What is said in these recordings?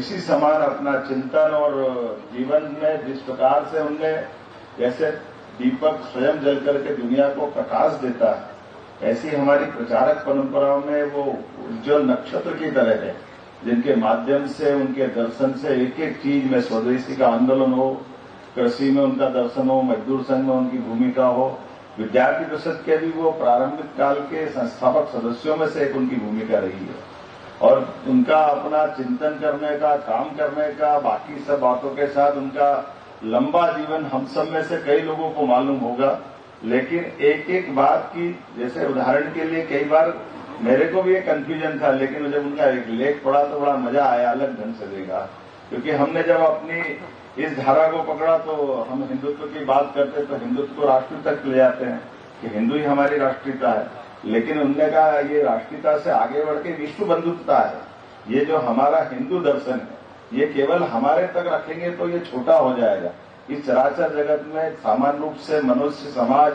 इसी समान अपना चिंतन और जीवन में जिस प्रकार से उनने जैसे दीपक स्वयं जल करके दुनिया को प्रकाश देता है, ऐसी हमारी प्रचारक परंपराओं में वो उज्ज्वल नक्षत्र की तरह है, जिनके माध्यम से उनके दर्शन से एक एक चीज में स्वदेशी का आंदोलन हो, कृषि में उनका दर्शन हो, मजदूर संघ में उनकी भूमिका हो, विद्यार्थी परिषद के भी वो प्रारंभिक काल के संस्थापक सदस्यों में से एक उनकी भूमिका रही है। और उनका अपना चिंतन करने का, काम करने का, बाकी सब बातों के साथ उनका लंबा जीवन हम सब में से कई लोगों को मालूम होगा। लेकिन एक एक बात की, जैसे उदाहरण के लिए कई बार मेरे को भी एक कंफ्यूजन था, लेकिन जब उनका एक लेख पढ़ा तो बड़ा मजा आया, अलग ढंग से देखा। क्योंकि हमने जब अपनी इस धारा को पकड़ा तो हम हिंदुत्व की बात करते तो हिंदुत्व को राष्ट्र तक ले जाते हैं कि हिंदू ही हमारी राष्ट्रीयता है। लेकिन उनने कहा ये राष्ट्रीयता से आगे बढ़ के विश्व बंधुत्वता है। ये जो हमारा हिंदू दर्शन है, ये केवल हमारे तक रखेंगे तो ये छोटा हो जाएगा। इस चराचर जगत में सामान्य रूप से मनुष्य, समाज,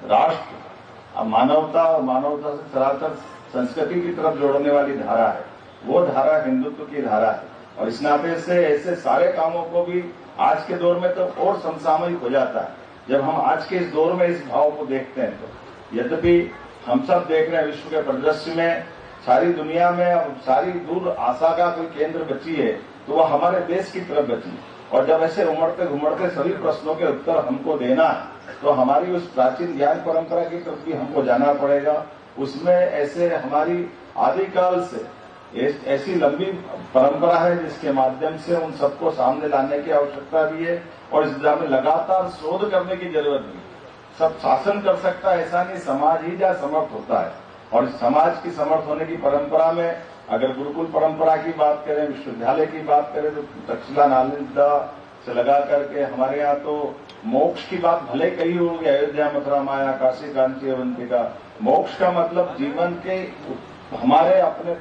राष्ट्र, मानवता और मानवता से चराचर संस्कृति की तरफ जोड़ने वाली धारा है, वो धारा हिंदुत्व की धारा है। और इस नाते से ऐसे सारे कामों को भी आज के दौर में तो और समसामयिक हो जाता है। जब हम आज के इस दौर में इस भाव को देखते हैं तो यद्यपि हम सब देख रहे हैं विश्व के परिदृश्य में सारी दुनिया में अब सारी दूर आशा का कोई केंद्र बची है तो वह हमारे देश की तरफ बची। और जब ऐसे उमड़ते घुमड़ते सभी प्रश्नों के उत्तर हमको देना है तो हमारी उस प्राचीन ज्ञान परंपरा की तरफ भी हमको जाना पड़ेगा। उसमें ऐसे हमारी आदिकाल से ऐसी लंबी परंपरा है जिसके माध्यम से उन सबको सामने लाने की आवश्यकता भी है और इस दिशा में लगातार शोध करने की जरूरत भी है। सब शासन कर सकता है ऐसा नहीं, समाज ही जहाँ समर्थ होता है। और समाज की समर्थ होने की परंपरा में अगर गुरुकुल परंपरा की बात करें, विश्वविद्यालय की बात करें तो तक्षशिला नालंदा से लगा करके हमारे यहाँ तो मोक्ष की बात भले कही होगी, अयोध्या, मथुरा, माया, काशी, कांची, अवंतिका। मोक्ष का मतलब जीवन के हमारे अपने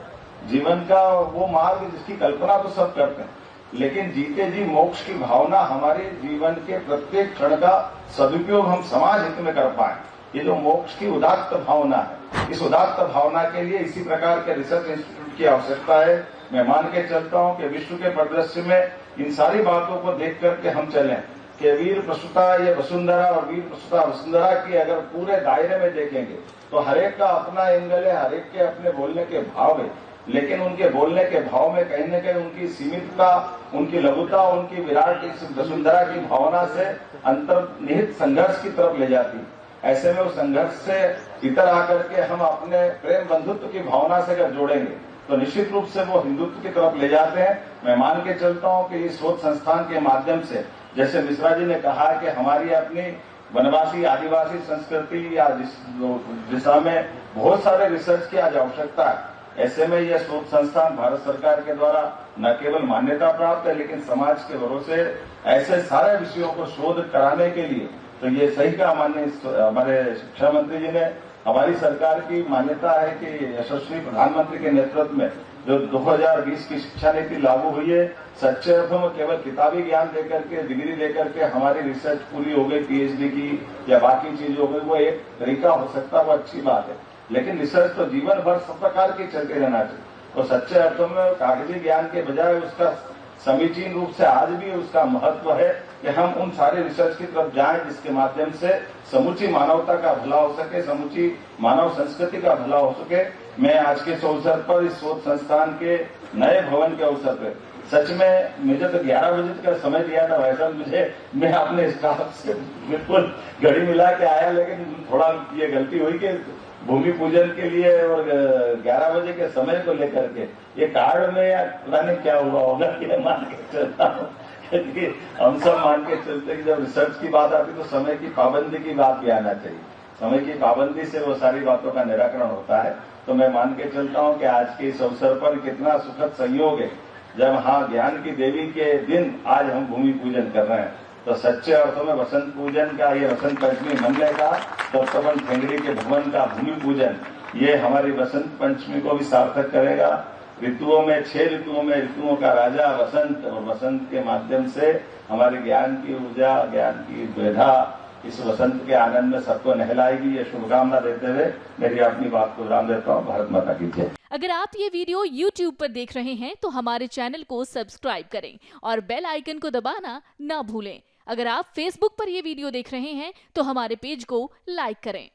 जीवन का वो मार्ग जिसकी कल्पना तो सब करते हैं, लेकिन जीते जी मोक्ष की भावना हमारे जीवन के प्रत्येक क्षण का सदुपयोग हम समाज हित में कर पाए, ये जो मोक्ष की उदात्त भावना है, इस उदात्त भावना के लिए इसी प्रकार के रिसर्च इंस्टीट्यूट की आवश्यकता है। मैं मान के चलता हूं कि विश्व के परिदृश्य में इन सारी बातों को देख करके हम चलें कि वीर प्रसूता ये वसुंधरा और वीर प्रसूता वसुंधरा की अगर पूरे दायरे में देखेंगे तो हरेक का अपना एंगल है, हरेक के अपने बोलने के भाव है। लेकिन उनके बोलने के भाव में कहीं न कहीं उनकी सीमितता, उनकी लघुता, उनकी विराट वसुंधरा की भावना से अंतर्निहित संघर्ष की तरफ ले जाती। ऐसे में उस संघर्ष से इतर आकर के हम अपने प्रेम बंधुत्व की भावना से अगर जोड़ेंगे तो निश्चित रूप से वो हिंदुत्व की तरफ ले जाते हैं। मैं मान के चलता हूं कि इस शोध संस्थान के माध्यम से, जैसे मिश्रा जी ने कहा कि हमारी अपनी वनवासी आदिवासी संस्कृति या जिस दिशा में बहुत सारे रिसर्च की आज आवश्यकता है, ऐसे में यह शोध संस्थान भारत सरकार के द्वारा न केवल मान्यता प्राप्त है लेकिन समाज के भरोसे ऐसे सारे विषयों को शोध कराने के लिए तो ये सही कहा माननीय हमारे शिक्षा मंत्री जी ने। हमारी सरकार की मान्यता है कि यशस्वी प्रधानमंत्री के नेतृत्व में जो 2020 की शिक्षा नीति लागू हुई है, सच्चे अर्थों में केवल किताबी ज्ञान देकर के, डिग्री देकर के हमारी रिसर्च पूरी हो गई, पीएचडी की या बाकी चीज हो गई, वो एक तरीका हो सकता है, वो अच्छी बात है। लेकिन रिसर्च तो जीवन भर सब प्रकार की चलते रहना चाहिए। तो सच्चे अर्थों में कागजी ज्ञान के बजाय उसका समीचीन रूप से आज भी उसका महत्व है कि हम उन सारे रिसर्च की तरफ जाएं जिसके माध्यम से समूची मानवता का भला हो सके, समूची मानव संस्कृति का भला हो सके। मैं आज के इस अवसर पर इस शोध संस्थान के नए भवन के अवसर पर सच में मुझे तो 11 बजे का समय दिया था, वैसा मैं अपने स्टाफ से बिल्कुल घड़ी मिला के आया, लेकिन थोड़ा ये गलती हुई कि भूमि पूजन के लिए और 11 बजे के समय को लेकर के ये कार्ड में या पता नहीं क्या हुआ होगा, ये मान के चलता हूँ। क्योंकि हम सब मान के चलते कि जब रिसर्च की बात आती तो समय की पाबंदी की बात भी आना चाहिए। समय की पाबंदी से वो सारी बातों का निराकरण होता है। तो मैं मान के चलता हूँ कि आज के इस अवसर पर कितना सुखद संयोग है जब ज्ञान की देवी के दिन आज हम भूमि पूजन कर रहे हैं। तो सच्चे अर्थों में वसंत पूजन का, ये वसंत पंचमी मनने का, दत्तवन ठेंगड़ी के भवन का भूमि पूजन, ये हमारी वसंत पंचमी को भी सार्थक करेगा। ऋतुओं में 6 ऋतुओं में ऋतुओं का राजा वसंत, और वसंत के माध्यम से हमारे ज्ञान की ऊर्जा, ज्ञान की वेधा इस वसंत के आनंद में सबको नहलाएगी। ये शुभकामना देते हुए मेरी अपनी बात को विराम देता हूँ। भारत माता की जय। अगर आप ये वीडियो YouTube पर देख रहे हैं तो हमारे चैनल को सब्सक्राइब करें और बेल आइकन को दबाना ना भूलें। अगर आप Facebook पर ये वीडियो देख रहे हैं तो हमारे पेज को लाइक करें।